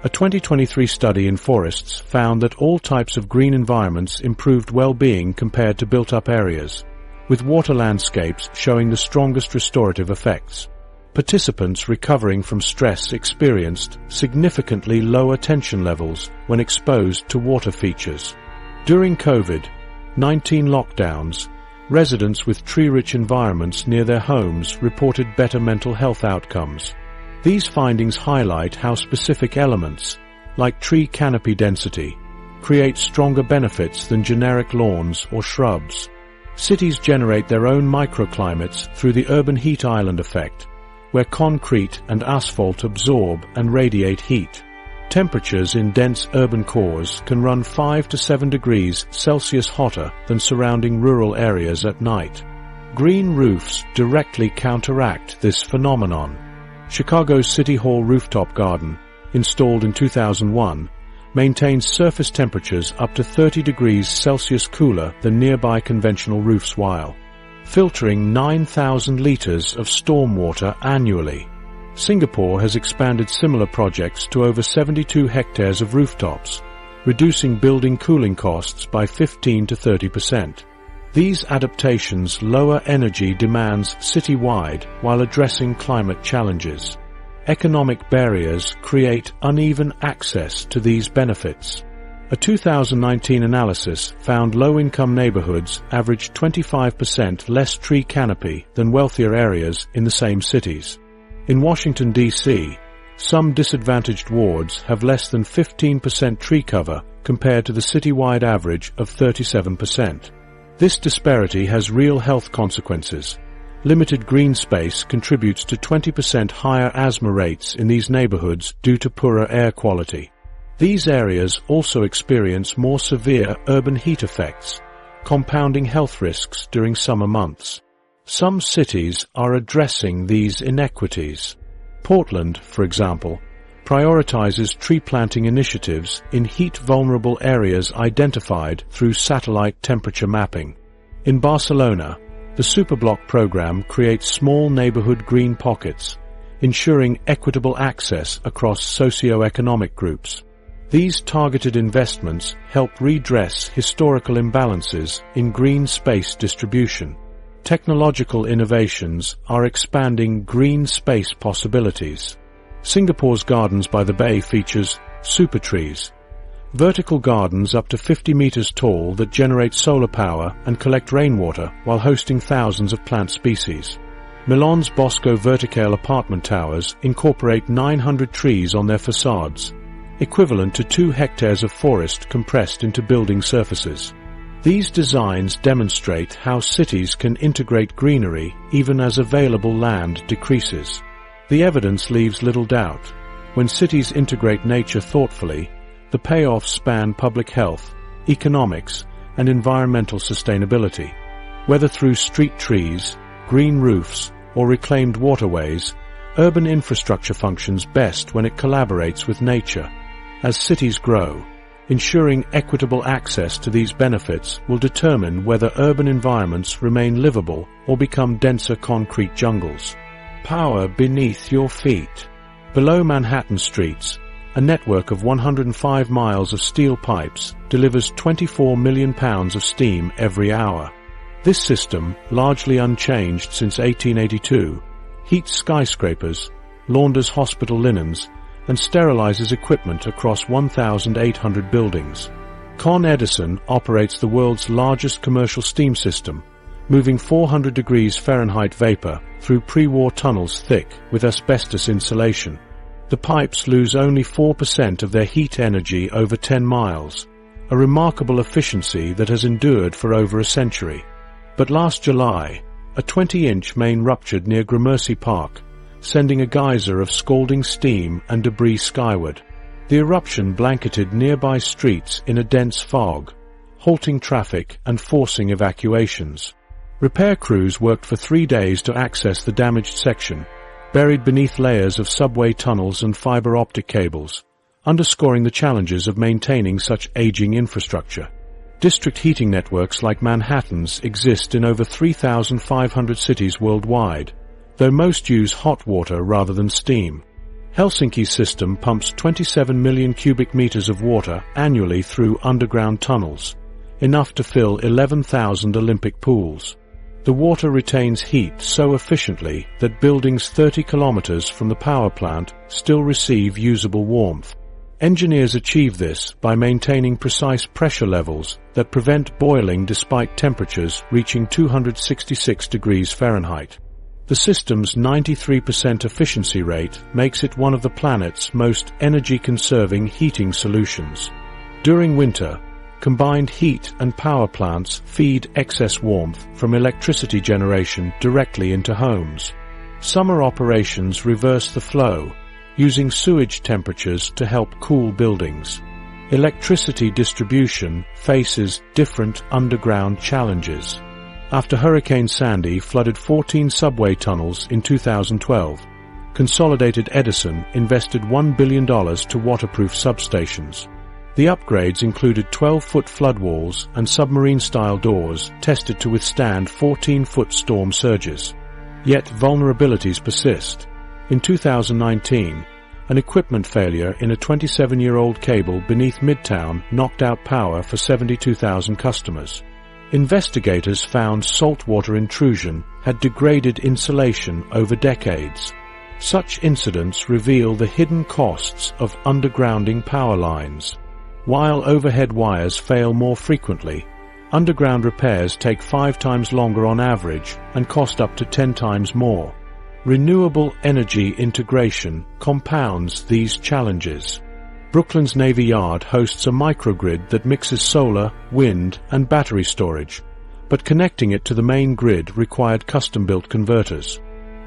A 2023 study in forests found that all types of green environments improved well-being compared to built-up areas, with water landscapes showing the strongest restorative effects. Participants recovering from stress experienced significantly lower tension levels when exposed to water features. During COVID-19 lockdowns, residents with tree-rich environments near their homes reported better mental health outcomes. These findings highlight how specific elements, like tree canopy density, create stronger benefits than generic lawns or shrubs. Cities generate their own microclimates through the urban heat island effect, where concrete and asphalt absorb and radiate heat. Temperatures in dense urban cores can run 5 to 7 degrees Celsius hotter than surrounding rural areas at night. Green roofs directly counteract this phenomenon. Chicago's City Hall rooftop garden, installed in 2001, maintains surface temperatures up to 30 degrees Celsius cooler than nearby conventional roofs while filtering 9,000 liters of stormwater annually. Singapore has expanded similar projects to over 72 hectares of rooftops, reducing building cooling costs by 15 to 30%. These adaptations lower energy demands citywide while addressing climate challenges. Economic barriers create uneven access to these benefits. A 2019 analysis found low-income neighborhoods averaged 25% less tree canopy than wealthier areas in the same cities. In Washington, D.C., some disadvantaged wards have less than 15% tree cover compared to the citywide average of 37%. This disparity has real health consequences. Limited green space contributes to 20% higher asthma rates in these neighborhoods due to poorer air quality. These areas also experience more severe urban heat effects, compounding health risks during summer months. Some cities are addressing these inequities. Portland, for example, prioritizes tree planting initiatives in heat-vulnerable areas identified through satellite temperature mapping. In Barcelona, the Superblock program creates small neighborhood green pockets, ensuring equitable access across socio-economic groups. These targeted investments help redress historical imbalances in green space distribution. Technological innovations are expanding green space possibilities. Singapore's Gardens by the Bay features super trees, vertical gardens up to 50 meters tall that generate solar power and collect rainwater while hosting thousands of plant species. Milan's Bosco Verticale apartment towers incorporate 900 trees on their facades, equivalent to 2 hectares of forest compressed into building surfaces. These designs demonstrate how cities can integrate greenery even as available land decreases. The evidence leaves little doubt. When cities integrate nature thoughtfully, the payoffs span public health, economics, and environmental sustainability. Whether through street trees, green roofs, or reclaimed waterways, urban infrastructure functions best when it collaborates with nature. As cities grow, ensuring equitable access to these benefits will determine whether urban environments remain livable or become denser concrete jungles. Power beneath your feet. Below Manhattan streets, a network of 105 miles of steel pipes delivers 24 million pounds of steam every hour. This system, largely unchanged since 1882, heats skyscrapers, launders hospital linens, and sterilizes equipment across 1,800 buildings. Con Edison operates the world's largest commercial steam system, moving 400 degrees Fahrenheit vapor through pre-war tunnels thick with asbestos insulation. The pipes lose only 4% of their heat energy over 10 miles, a remarkable efficiency that has endured for over a century. But last July, a 20-inch main ruptured near Gramercy Park, sending a geyser of scalding steam and debris skyward. The eruption blanketed nearby streets in a dense fog, halting traffic and forcing evacuations. Repair crews worked for 3 days to access the damaged section, buried beneath layers of subway tunnels and fiber optic cables, underscoring the challenges of maintaining such aging infrastructure. District heating networks like Manhattan's exist in over 3,500 cities worldwide, though most use hot water rather than steam. Helsinki's system pumps 27 million cubic meters of water annually through underground tunnels, enough to fill 11,000 Olympic pools. The water retains heat so efficiently that buildings 30 kilometers from the power plant still receive usable warmth. Engineers achieve this by maintaining precise pressure levels that prevent boiling despite temperatures reaching 266 degrees Fahrenheit. The system's 93% efficiency rate makes it one of the planet's most energy-conserving heating solutions. During winter, combined heat and power plants feed excess warmth from electricity generation directly into homes. Summer operations reverse the flow, using sewage temperatures to help cool buildings. Electricity distribution faces different underground challenges. After Hurricane Sandy flooded 14 subway tunnels in 2012, Consolidated Edison invested $1 billion to waterproof substations. The upgrades included 12-foot flood walls and submarine-style doors tested to withstand 14-foot storm surges. Yet vulnerabilities persist. In 2019, an equipment failure in a 27-year-old cable beneath Midtown knocked out power for 72,000 customers. Investigators found saltwater intrusion had degraded insulation over decades. Such incidents reveal the hidden costs of undergrounding power lines. While overhead wires fail more frequently, underground repairs take 5 times longer on average and cost up to 10 times more. Renewable energy integration compounds these challenges. Brooklyn's Navy Yard hosts a microgrid that mixes solar, wind, and battery storage, but connecting it to the main grid required custom-built converters.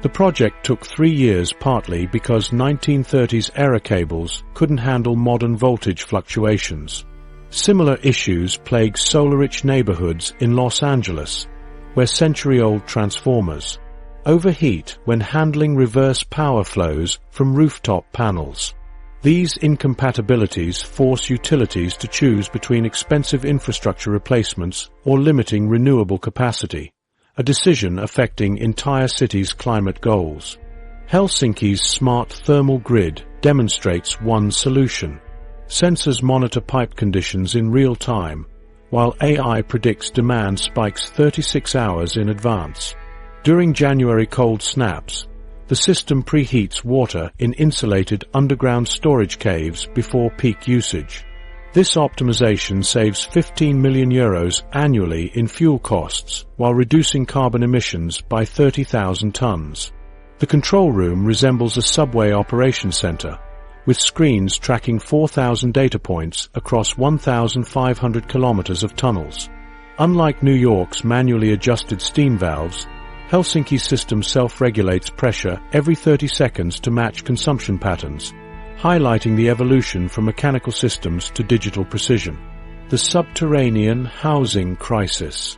The project took 3 years partly because 1930s era cables couldn't handle modern voltage fluctuations. Similar issues plague solar-rich neighborhoods in Los Angeles, where century-old transformers overheat when handling reverse power flows from rooftop panels. These incompatibilities force utilities to choose between expensive infrastructure replacements or limiting renewable capacity, a decision affecting entire cities' climate goals. Helsinki's smart thermal grid demonstrates one solution. Sensors monitor pipe conditions in real time, while AI predicts demand spikes 36 hours in advance. During January cold snaps, the system preheats water in insulated underground storage caves before peak usage. This optimization saves €15 million annually in fuel costs while reducing carbon emissions by 30,000 tons. The control room resembles a subway operation center, with screens tracking 4,000 data points across 1,500 kilometers of tunnels. Unlike New York's manually adjusted steam valves, Helsinki's system self-regulates pressure every 30 seconds to match consumption patterns, highlighting the evolution from mechanical systems to digital precision. The subterranean housing crisis.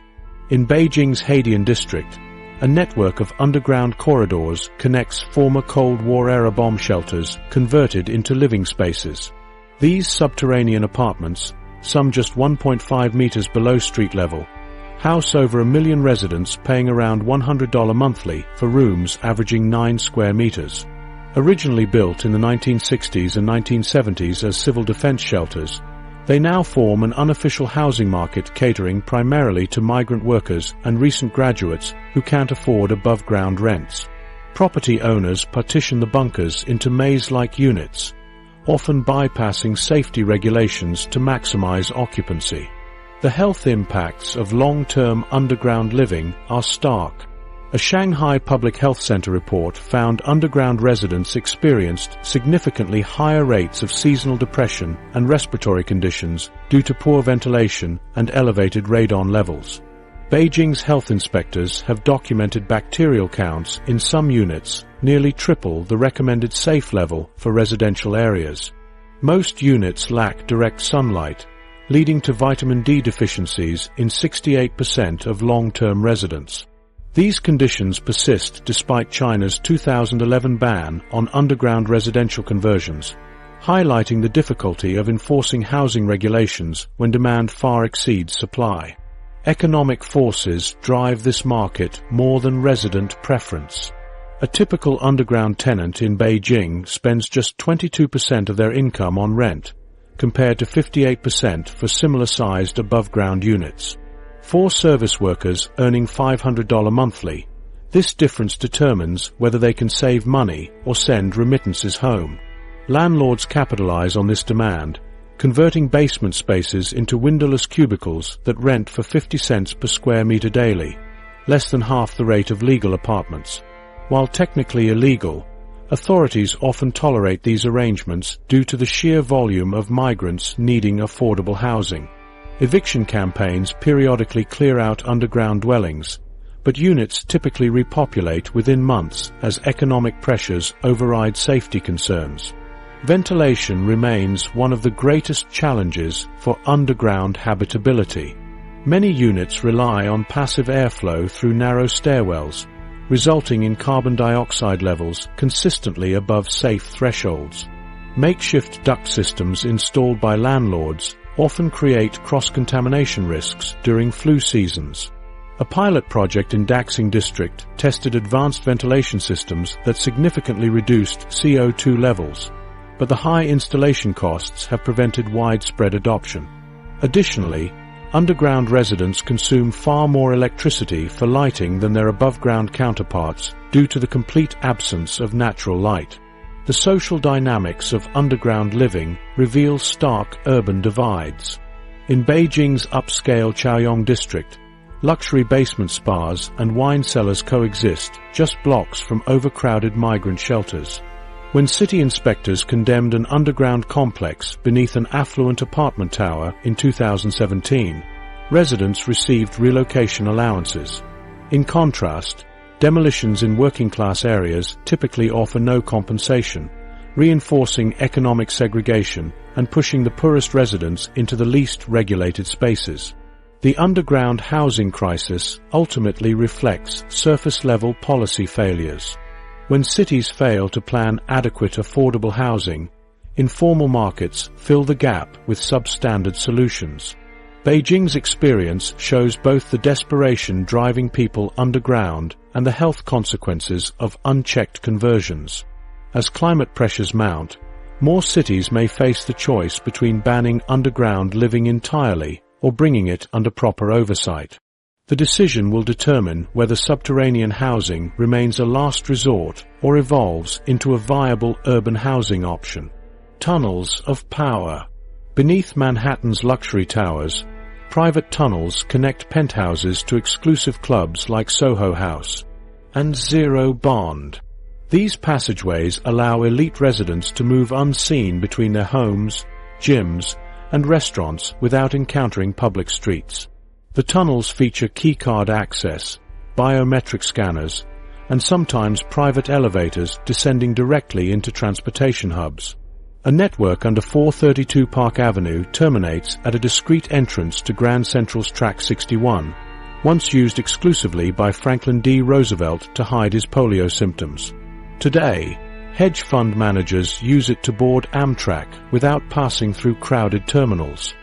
In Beijing's Haidian district, a network of underground corridors connects former Cold War-era bomb shelters converted into living spaces. These subterranean apartments, some just 1.5 meters below street level, house over 1 million residents paying around $100 monthly for rooms averaging 9 square meters. Originally built in the 1960s and 1970s as civil defense shelters, they now form an unofficial housing market catering primarily to migrant workers and recent graduates who can't afford above-ground rents. Property owners partition the bunkers into maze-like units, often bypassing safety regulations to maximize occupancy. The health impacts of long-term underground living are stark. A Shanghai Public Health Center report found underground residents experienced significantly higher rates of seasonal depression and respiratory conditions due to poor ventilation and elevated radon levels. Beijing's health inspectors have documented bacterial counts in some units nearly triple the recommended safe level for residential areas. Most units lack direct sunlight, leading to vitamin D deficiencies in 68% of long-term residents. These conditions persist despite China's 2011 ban on underground residential conversions, highlighting the difficulty of enforcing housing regulations when demand far exceeds supply. Economic forces drive this market more than resident preference. A typical underground tenant in Beijing spends just 22% of their income on rent, compared to 58% for similar-sized above-ground units. For service workers earning $500 monthly, this difference determines whether they can save money or send remittances home. Landlords capitalize on this demand, converting basement spaces into windowless cubicles that rent for 50 cents per square meter daily, less than half the rate of legal apartments. While technically illegal, authorities often tolerate these arrangements due to the sheer volume of migrants needing affordable housing. Eviction campaigns periodically clear out underground dwellings, but units typically repopulate within months as economic pressures override safety concerns. Ventilation remains one of the greatest challenges for underground habitability. Many units rely on passive airflow through narrow stairwells, resulting in carbon dioxide levels consistently above safe thresholds. Makeshift duct systems installed by landlords often create cross-contamination risks during flu seasons. A pilot project in Daxing district tested advanced ventilation systems that significantly reduced CO2 levels, but the high installation costs have prevented widespread adoption. Additionally, underground residents consume far more electricity for lighting than their above-ground counterparts due to the complete absence of natural light. The social dynamics of underground living reveal stark urban divides. In Beijing's upscale Cheonggyecheon district, luxury basement spas and wine cellars coexist just blocks from overcrowded migrant shelters. When city inspectors condemned an underground complex beneath an affluent apartment tower in 2017, residents received relocation allowances. In contrast, demolitions in working-class areas typically offer no compensation, reinforcing economic segregation and pushing the poorest residents into the least regulated spaces. The underground housing crisis ultimately reflects surface-level policy failures. When cities fail to plan adequate affordable housing, informal markets fill the gap with substandard solutions. Beijing's experience shows both the desperation driving people underground and the health consequences of unchecked conversions. As climate pressures mount, more cities may face the choice between banning underground living entirely or bringing it under proper oversight. The decision will determine whether subterranean housing remains a last resort or evolves into a viable urban housing option. Tunnels of power. Beneath Manhattan's luxury towers, private tunnels connect penthouses to exclusive clubs like Soho House and Zero Bond. These passageways allow elite residents to move unseen between their homes, gyms, and restaurants without encountering public streets. The tunnels feature keycard access, biometric scanners, and sometimes private elevators descending directly into transportation hubs. A network under 432 Park Avenue terminates at a discrete entrance to Grand Central's Track 61, once used exclusively by Franklin D. Roosevelt to hide his polio symptoms. Today, hedge fund managers use it to board Amtrak without passing through crowded terminals.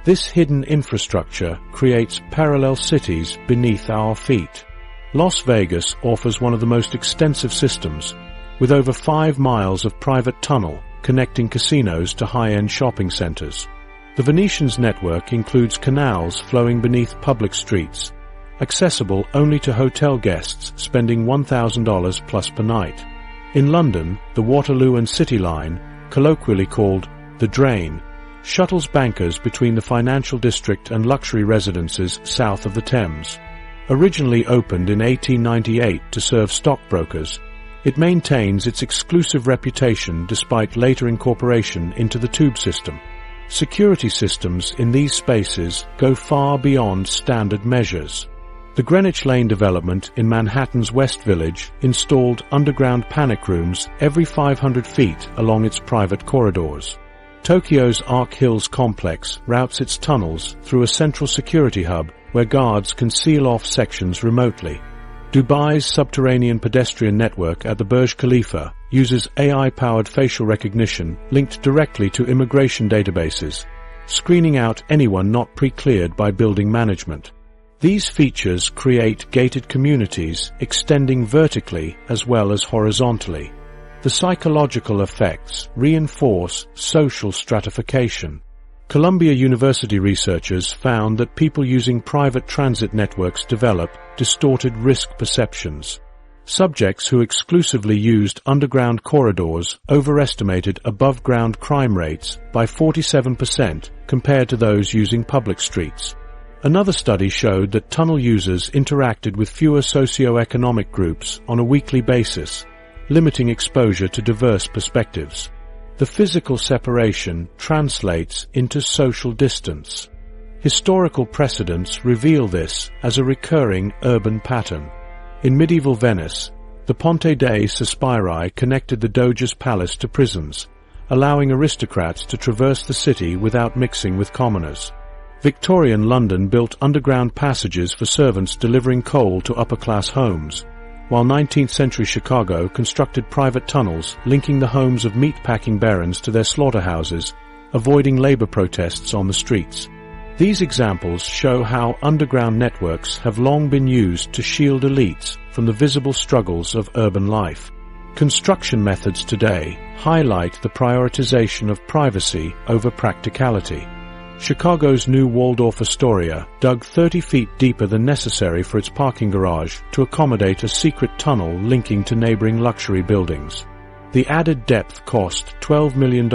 This hidden infrastructure creates parallel cities beneath our feet. Las Vegas offers one of the most extensive systems, with over 5 miles of private tunnel connecting casinos to high-end shopping centers. The Venetian's network includes canals flowing beneath public streets, accessible only to hotel guests spending $1,000 plus per night. In London, the Waterloo and City Line, colloquially called the Drain, shuttles bankers between the financial district and luxury residences south of the Thames. Originally opened in 1898 to serve stockbrokers, it maintains its exclusive reputation despite later incorporation into the tube system. Security systems in these spaces go far beyond standard measures. The Greenwich Lane development in Manhattan's West Village installed underground panic rooms every 500 feet along its private corridors. Tokyo's Arc Hills complex routes its tunnels through a central security hub where guards can seal off sections remotely. Dubai's subterranean pedestrian network at the Burj Khalifa uses AI-powered facial recognition linked directly to immigration databases, screening out anyone not pre-cleared by building management. These features create gated communities extending vertically as well as horizontally. The psychological effects reinforce social stratification. Columbia University researchers found that people using private transit networks develop distorted risk perceptions. Subjects who exclusively used underground corridors overestimated above-ground crime rates by 47% compared to those using public streets. Another study showed that tunnel users interacted with fewer socio-economic groups on a weekly basis, limiting exposure to diverse perspectives. The physical separation translates into social distance. Historical precedents reveal this as a recurring urban pattern. In medieval Venice, the Ponte dei Sospiri connected the Doge's palace to prisons, allowing aristocrats to traverse the city without mixing with commoners. Victorian London built underground passages for servants delivering coal to upper-class homes, while 19th-century Chicago constructed private tunnels linking the homes of meatpacking barons to their slaughterhouses, avoiding labor protests on the streets. These examples show how underground networks have long been used to shield elites from the visible struggles of urban life. Construction methods today highlight the prioritization of privacy over practicality. Chicago's new Waldorf Astoria dug 30 feet deeper than necessary for its parking garage to accommodate a secret tunnel linking to neighboring luxury buildings. The added depth cost $12 million,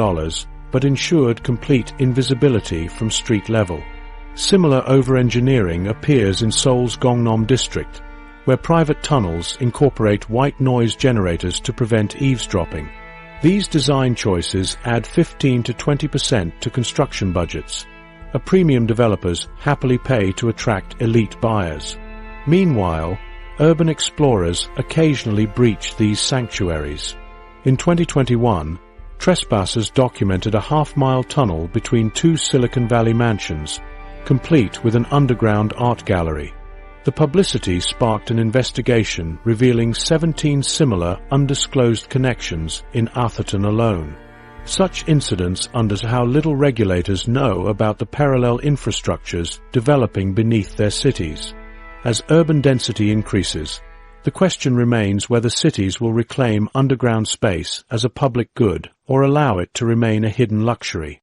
but ensured complete invisibility from street level. Similar over-engineering appears in Seoul's Gangnam district, where private tunnels incorporate white noise generators to prevent eavesdropping. These design choices add 15 to 20% to construction budgets. A premium developers happily pay to attract elite buyers. Meanwhile, urban explorers occasionally breach these sanctuaries. In 2021, trespassers documented a half-mile tunnel between two Silicon Valley mansions, complete with an underground art gallery. The publicity sparked an investigation revealing 17 similar undisclosed connections in Atherton alone. Such incidents underscore how little regulators know about the parallel infrastructures developing beneath their cities. As urban density increases, the question remains whether cities will reclaim underground space as a public good or allow it to remain a hidden luxury.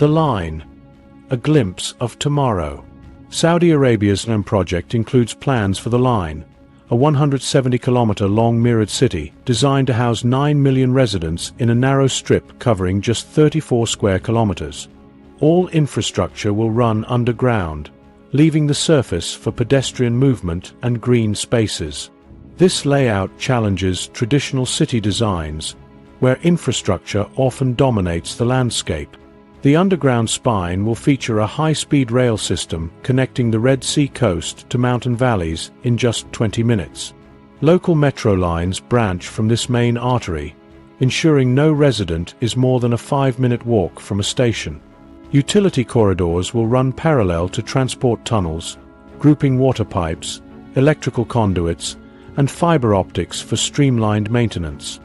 The Line. A glimpse of tomorrow. Saudi Arabia's NEM project includes plans for The Line, a 170-kilometer-long mirrored city designed to house 9 million residents in a narrow strip covering just 34 square kilometers. All infrastructure will run underground, leaving the surface for pedestrian movement and green spaces. This layout challenges traditional city designs, where infrastructure often dominates the landscape. The underground spine will feature a high-speed rail system connecting the Red Sea coast to mountain valleys in just 20 minutes. Local metro lines branch from this main artery, ensuring no resident is more than a 5-minute walk from a station. Utility corridors will run parallel to transport tunnels, grouping water pipes, electrical conduits, and fiber optics for streamlined maintenance.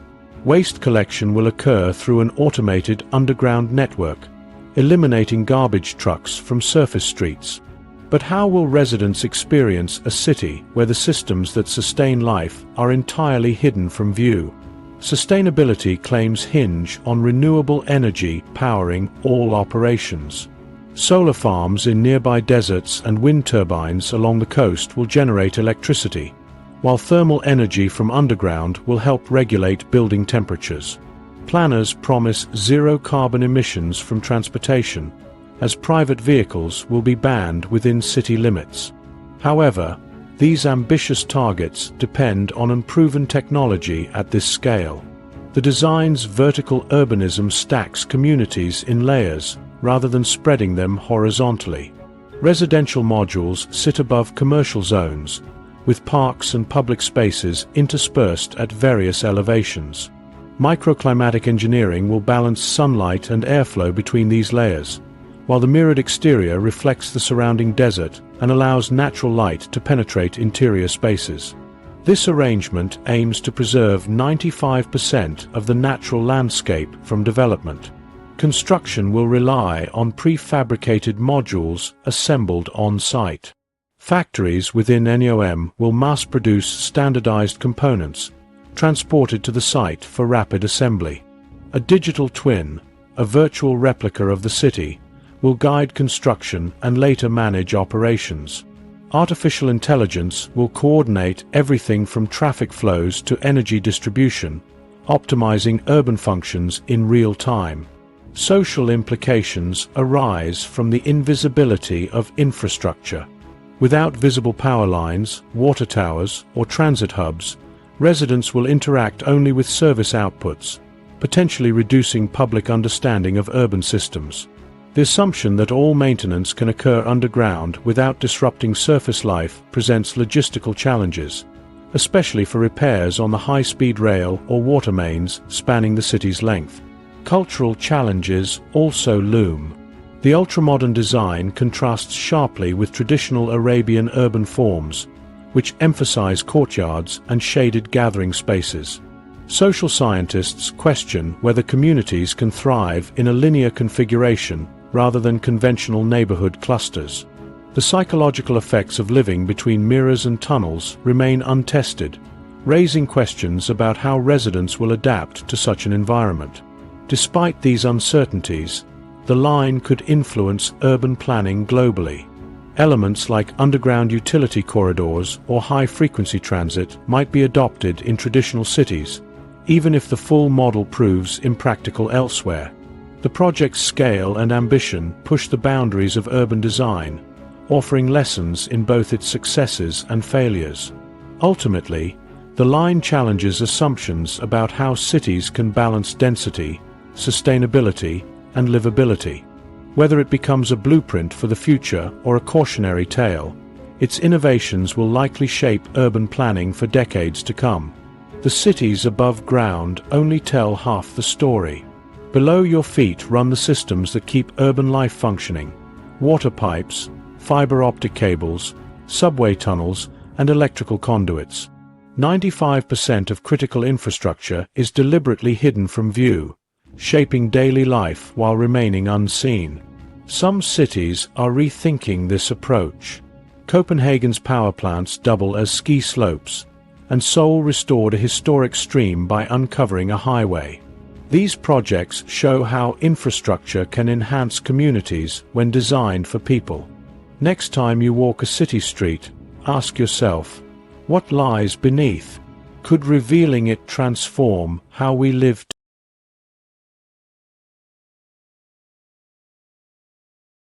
Waste collection will occur through an automated underground network, eliminating garbage trucks from surface streets. But how will residents experience a city where the systems that sustain life are entirely hidden from view? Sustainability claims hinge on renewable energy powering all operations. Solar farms in nearby deserts and wind turbines along the coast will generate electricity, while thermal energy from underground will help regulate building temperatures. Planners promise zero carbon emissions from transportation, as private vehicles will be banned within city limits. However, these ambitious targets depend on unproven technology at this scale. The design's vertical urbanism stacks communities in layers rather than spreading them horizontally. Residential modules sit above commercial zones, with parks and public spaces interspersed at various elevations. Microclimatic engineering will balance sunlight and airflow between these layers, while the mirrored exterior reflects the surrounding desert and allows natural light to penetrate interior spaces. This arrangement aims to preserve 95% of the natural landscape from development. Construction will rely on prefabricated modules assembled on-site. Factories within NEOM will mass-produce standardized components, transported to the site for rapid assembly. A digital twin, a virtual replica of the city, will guide construction and later manage operations. Artificial intelligence will coordinate everything from traffic flows to energy distribution, optimizing urban functions in real time. Social implications arise from the invisibility of infrastructure. Without visible power lines, water towers, or transit hubs, residents will interact only with service outputs, potentially reducing public understanding of urban systems. The assumption that all maintenance can occur underground without disrupting surface life presents logistical challenges, especially for repairs on the high-speed rail or water mains spanning the city's length. Cultural challenges also loom. The ultramodern design contrasts sharply with traditional Arabian urban forms, which emphasize courtyards and shaded gathering spaces. Social scientists question whether communities can thrive in a linear configuration rather than conventional neighborhood clusters. The psychological effects of living between mirrors and tunnels remain untested, raising questions about how residents will adapt to such an environment. Despite these uncertainties, the line could influence urban planning globally. Elements like underground utility corridors or high-frequency transit might be adopted in traditional cities, even if the full model proves impractical elsewhere. The project's scale and ambition push the boundaries of urban design, offering lessons in both its successes and failures. Ultimately, the line challenges assumptions about how cities can balance density, sustainability, and livability. Whether it becomes a blueprint for the future or a cautionary tale, its innovations will likely shape urban planning for decades to come. The cities above ground only tell half the story. Below your feet run the systems that keep urban life functioning: water pipes, fiber optic cables, subway tunnels, and electrical conduits. 95% of critical infrastructure is deliberately hidden from view, shaping daily life while remaining unseen. Some cities are rethinking this approach. Copenhagen's power plants double as ski slopes, and Seoul restored a historic stream by uncovering a highway. These projects show how infrastructure can enhance communities when designed for people. Next time you walk a city street, ask yourself, what lies beneath? Could revealing it transform how we live